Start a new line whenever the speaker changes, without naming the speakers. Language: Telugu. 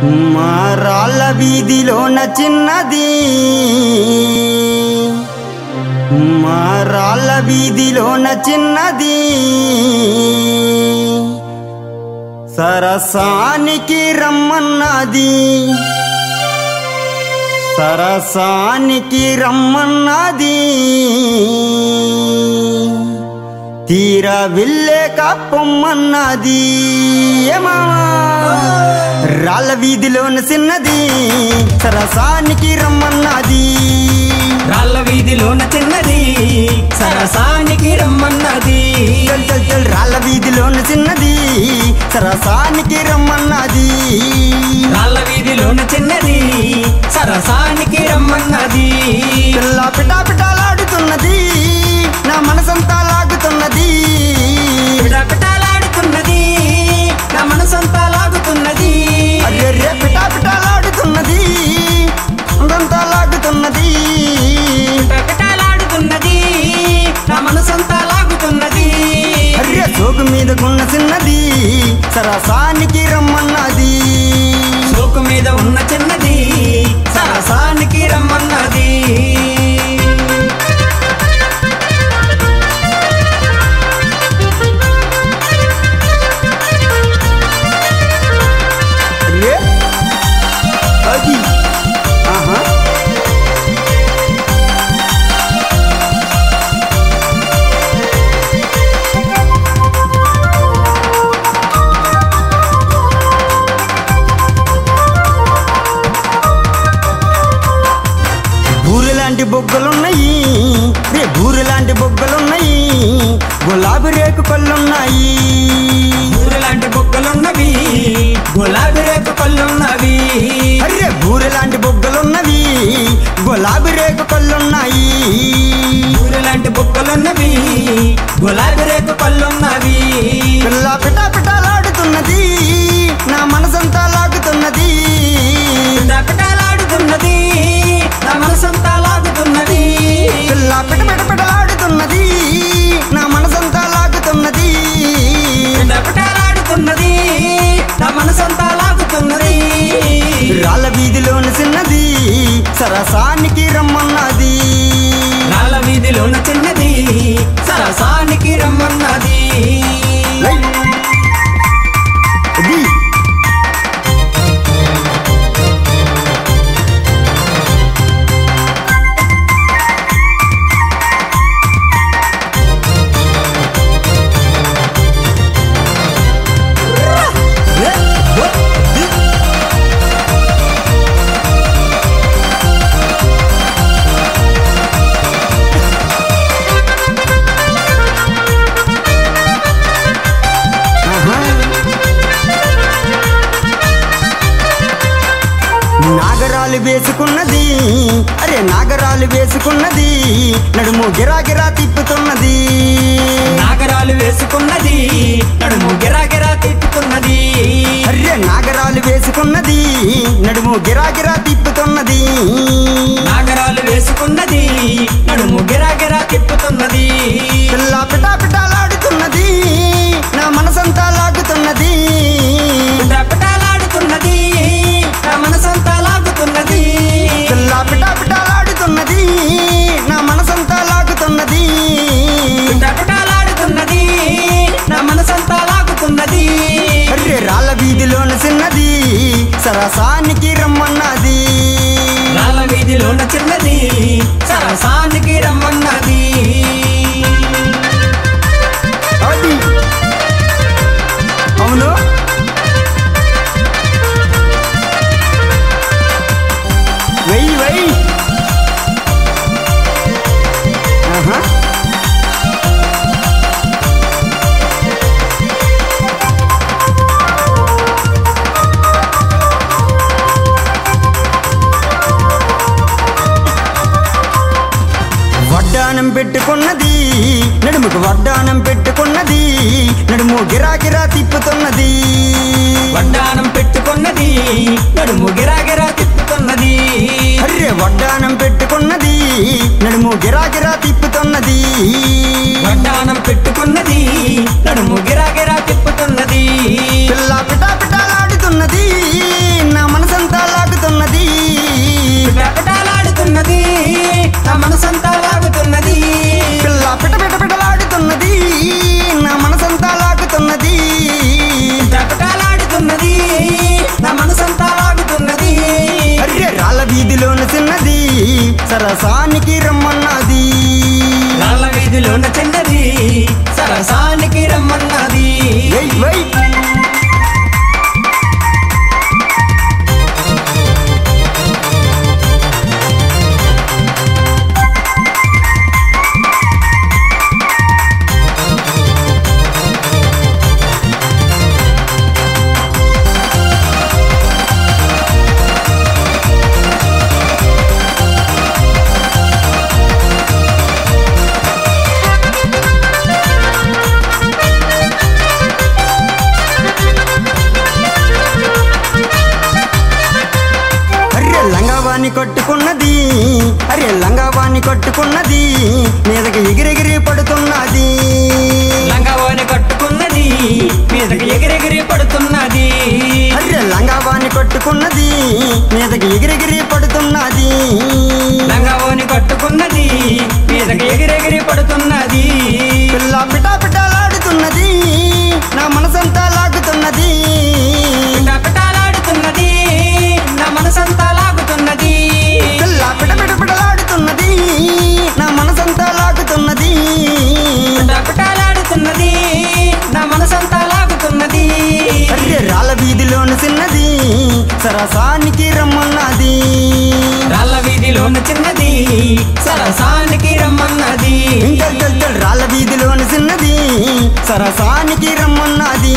మా రాళ్ళ వీధిలోన చిన్నది, మా రాళ్ళ వీధిలోన చిన్నది, సరసానికి రమ్మన్నది, సరసానికి రమ్మన్నది, తీరా వెళ్ళేక పొమ్మన్నది. రాళ్ళ వీధిలోన చిన్నది, సరసానికి రమ్మన్నది,
రాళ్ళ వీధిలోన చిన్నది, సరసానికి రమ్మన్నది.
రాళ్ళ వీధిలోన చిన్నది, సరసానికి రమ్మన్నది,
రాళ్ళ వీధిలోన చిన్నది, సరసానికి రమ్మన్నది.
పిల్ల పిటా పిటాలాడుతున్నది, నా మనసంతా లాగుతున్నది,
పిటా పిటాలాడుతున్నది, నా మనసంతా లాగుతున్నది.
అరే రే పిటా పిటాలాడుతున్నది, అంతా లాగుతున్నది,
పిటా పిటాలాడుతున్నది, నా మనసంతా లాగుతున్నది.
అరే సోకు మీదకున్న చిన్నది, సరసానికి రమ్మన్నది,
సోకు మీద ఉన్న చిన్నది, సరసానికి రమ్మన్నది.
అది ఆహా బూరెలాంటి బొగ్గలున్నాయి, రే బూరెలాంటి బొగ్గలున్నాయి, గులాబీ రేకు కళ్ళున్నాయి,
బూరెలాంటి బొగ్గలున్నవి, గులాబీ రేకు కళ్ళున్నవి.
అరే బూరెలాంటి బొగ్గలున్నవి, గులాబీ రేకు కళ్ళున్నాయి,
బూరెలాంటి బొగ్గలున్నవి, గులాబీ రేకు కళ్ళున్నవి.
పిల్ల పిటా పిటాలాడుతున్నది, నా మనసంతా లాగుతున్నది,
పిటా పిటాలాడుతున్నది, నా మనసంతా లాగుతున్నది.
పిల్ల పిట పిట పిటలాడుతున్నది, నా మనసంతా లాగుతున్నది,
పిటా పిటాలాడుతున్నది, నా మనసంతా లాగుతున్నది.
రాళ్ళ వీధిలోన చిన్నది, సరసానికి రమ్మన్నది,
రాళ్ళ వీధిలోన చిన్నది, సరసానికి రమ్మన్నది.
అది నాగరాలు వేసుకున్నది, అరే నాగరాలు వేసుకున్నది, నడుము గిరాగిరా తిప్పుతున్నది,
నాగరాలు వేసుకున్నది, నడుము గిరాగిరా తిప్పుతున్నది.
అరే నాగరాలు వేసుకున్నది, నడుము గిరాగిరా తిప్పుతున్నది,
నాగరాలు వేసుకున్నది, నడుము గిరాగిరా తిప్పుతున్నది.
పిల్ల పిటా పిటాలాడుతున్నది, నా మనసంతా లాగుతున్నది,
పిటా పిటాలాడుతున్నది, నా మనసంతా లాగుతున్నది.
పిల్ల పిటా పిటాలాడుతున్నది, నా మనసంతా లాగుతున్నది,
పిటా పిటాలాడుతున్నది, నా మనసంతా లాగుతున్నది.
అరే రాళ్ళ వీధిలోన చిన్నది, సరసానికి రమ్మన్నది,
రాళ్ళ వీధిలోన చిన్నది, సరసానికి రమ్మన్నది.
అది అవును వెయ్యి వెయ్యి ఆహా వడ్డానం పెట్టుకున్నది, నడుముకు వడ్డానం పెట్టుకున్నది, నడుము గిరాగిరా తిప్పుతున్నది,
వడ్డానం పెట్టుకున్నది, నడుము గిరాగిరా తిప్పుతున్నది.
అర్రే వడ్డానం పెట్టుకున్నది, నడుము గిరాగిరా తిప్పుతున్నది,
వడ్డానం పెట్టుకున్నది, నడుము గిరాగిరా తిప్పుతున్నది.
పిల్ల పిటా పిటాలాడుతున్నది, నా కట్టుకున్నది అరే లంగావాణి కట్టుకున్నది మీదకి ఎగిరెగిరి పడుతున్నది
లంగావాణి కట్టుకున్నది మీదకి ఎగిరెగిరి పడుతున్నది
అరే లంగావాణి కట్టుకున్నది మీదకి ఎగిరెగిరి పడుతున్నది
లంగావాణి కట్టుకున్నది మీదకి ఎగిరెగిరి పడుతున్నది
పిల్ల పిటా పిటాలాడుతున్నది నా మనసంతా లాగుతున్నది
పిటాపిటాలాడుతున్నది నా మనసంతా లాగుతున్నది
పిల్ల పిట పిట పిటలాడుతున్నది నా మనసంతా లాగుతున్నది
పిటాపిటాలాడుతున్నది నా మనసంతా లాగుతున్నది
అరే రాళ్ళ వీధిలోని చిన్నది సరసానికి రమ్మన్నది
రాళ్ళ వీధిలోని చిన్నది సరసానికి రమ్మన్నది
రాళ్ళ వీధిలోని చిన్నది సరసానికి రమ్మన్నది